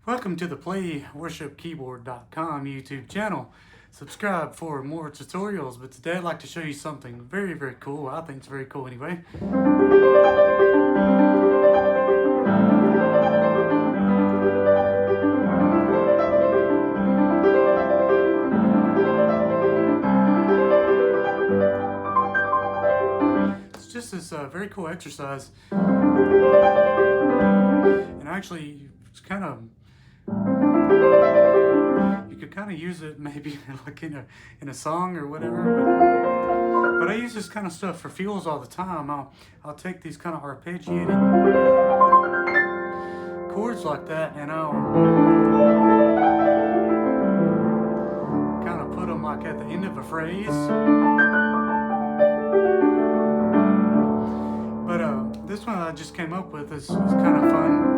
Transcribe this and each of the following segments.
Welcome to the PlayWorshipKeyboard.com YouTube channel. Subscribe for more tutorials, but today I'd like to show you something very, very cool. I think it's very cool anyway. It's just this very cool exercise. And actually, it's kind of, you could kind of use it maybe like in a song or whatever, but I use this kind of stuff for feels all the time. I'll take these kind of arpeggiated chords like that, and I'll kind of put them like at the end of a phrase. But this one I just came up with is kind of fun.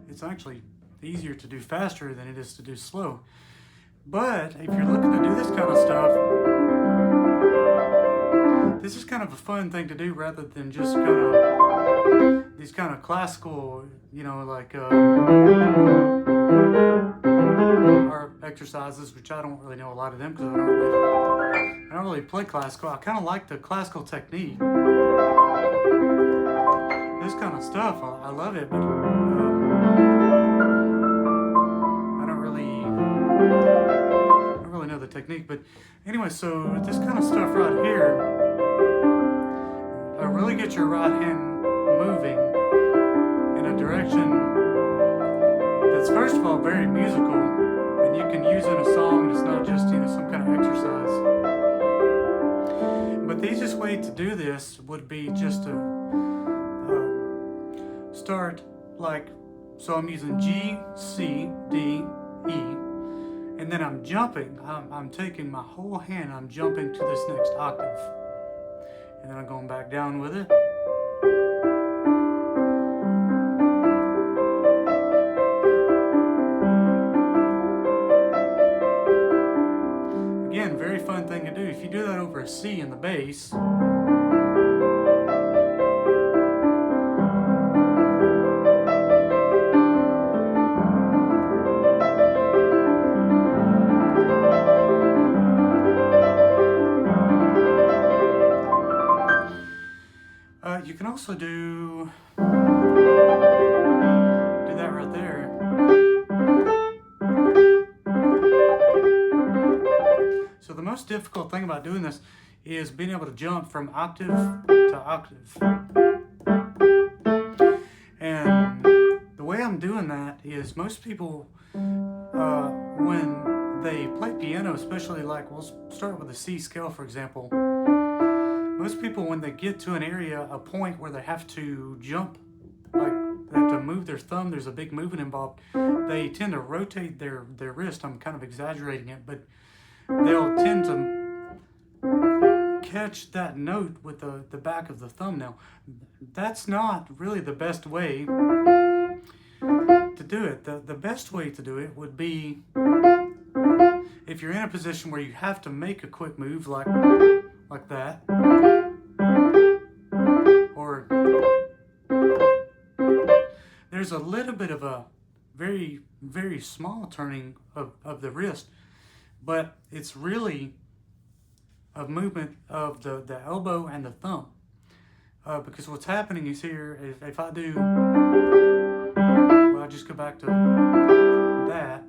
It's actually easier to do faster than it is to do slow. But if you're looking to do this kind of stuff, this is kind of a fun thing to do rather than just kind of these kind of classical, like art exercises, which I don't really know a lot of them because I don't really play classical. I kind of like the classical technique. This kind of stuff, I love it, but I don't really know the technique. But anyway, so this kind of stuff right here, really get your right hand moving in a direction that's first of all very musical, and you can use in a song. It's not just some kind of exercise. But the easiest way to do this would be just to start so I'm using G, C, D, E, and then I'm jumping. I'm taking my whole hand, I'm jumping to this next octave, and then I'm going back down with it. Again, very fun thing to do. If you do that over a C in the bass, you can also do that right there. So the most difficult thing about doing this is being able to jump from octave to octave. And the way I'm doing that is most people, when they play piano, especially we'll start with the C scale, for example. Most people, when they get to a point where they have to jump, like they have to move their thumb, there's a big movement involved, they tend to rotate their wrist. I'm kind of exaggerating it, but they'll tend to catch that note with the back of the thumb. Now, that's not really the best way to do it. The best way to do it would be if you're in a position where you have to make a quick move like that, or there's a little bit of a very, very small turning of the wrist, but it's really a movement of the elbow and the thumb, because what's happening is here, if I do, well, I'll just go back to that.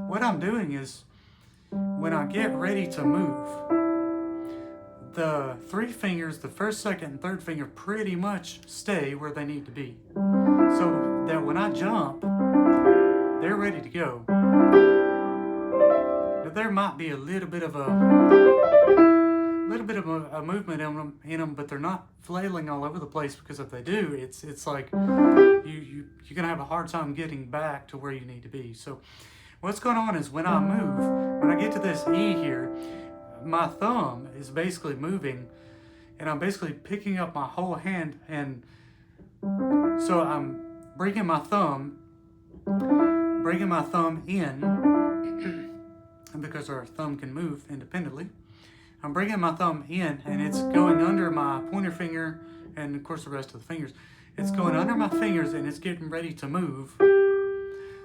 What I'm doing is, when I get ready to move, the three fingers, the first, second, and third finger pretty much stay where they need to be, so that when I jump, they're ready to go. Now, there might be a little bit of a movement in them, but they're not flailing all over the place, because if they do, it's like you're gonna have a hard time getting back to where you need to be. So what's going on is, when I move, when I get to this E here, my thumb is basically moving, and I'm basically picking up my whole hand, and so I'm bringing my thumb in, and because our thumb can move independently, I'm bringing my thumb in, and it's going under my pointer finger, and of course the rest of the fingers. It's going under my fingers, and it's getting ready to move.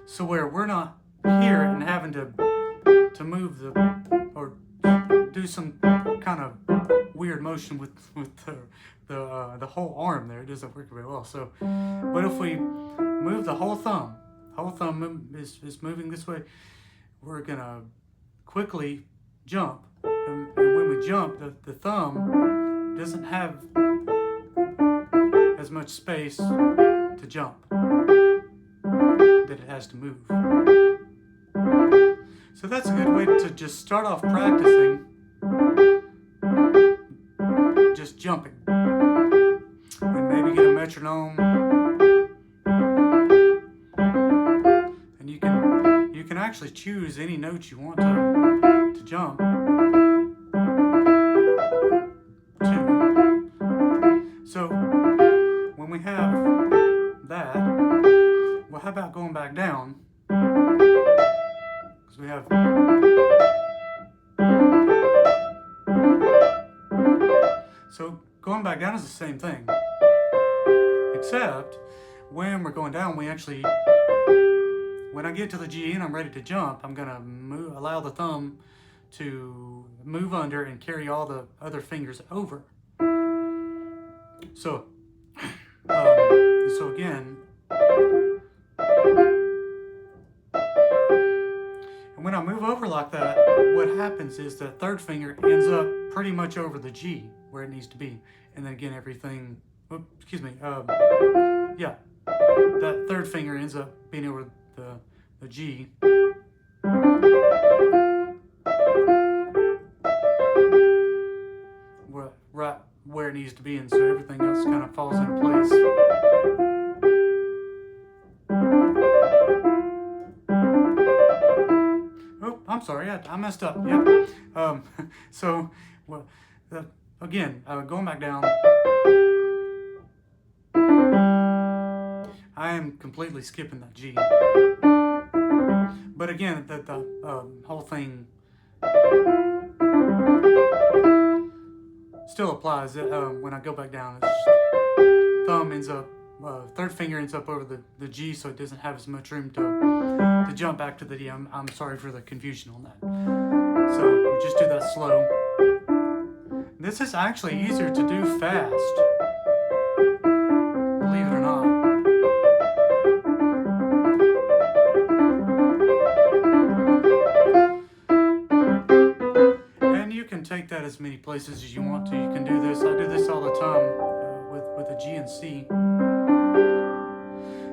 So where we're not here and having to move or do some kind of weird motion with the whole arm there, it doesn't work very well. So, but if we move the whole thumb is moving this way, we're gonna quickly jump, and when we jump, the thumb doesn't have as much space to jump that it has to move. So that's a good way to just start off practicing just jumping, and maybe get a metronome, and you can actually choose any notes you want to jump to. So when we have that, well, how about going back down? Because we have so going back down is the same thing, except when we're going down, we actually, when I get to the G and I'm ready to jump, I'm gonna allow the thumb to move under and carry all the other fingers over. So, so again, and when I move over like that, what happens is the third finger ends up pretty much over the G where it needs to be, and then again everything. Yeah, that third finger ends up being over the G. Right where it needs to be, and so everything else kind of falls into place. Oh, I'm sorry, I messed up. Yep. So, well, again, going back down, I am completely skipping that G. But again, the whole thing still applies. When I go back down, it's just, thumb ends up, third finger ends up over the G, so it doesn't have as much room to jump back to the D. I'm sorry for the confusion on that. So we just do that slow. This is actually easier to do fast, believe it or not. And you can take that as many places as you want to. You can do this. I do this all the time with a G and C.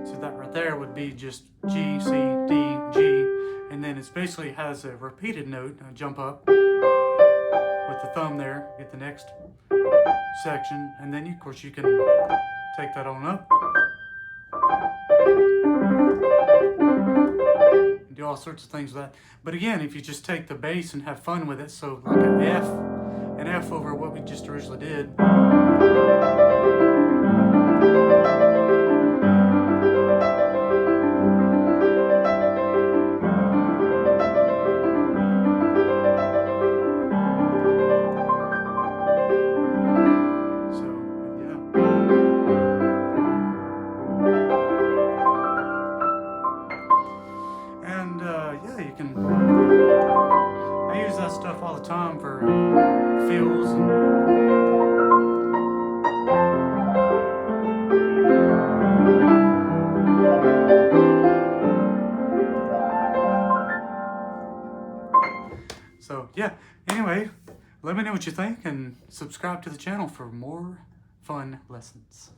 So that right there would be just G, C, D, G, and then it basically has a repeated note. Jump up with the thumb there, get the next section, and then of course you can take that on up and do all sorts of things with that. But again, if you just take the bass and have fun with it, so like an F over what we just originally did. Yeah, you can. I use that stuff all the time for fills and. So yeah. Anyway, let me know what you think and subscribe to the channel for more fun lessons.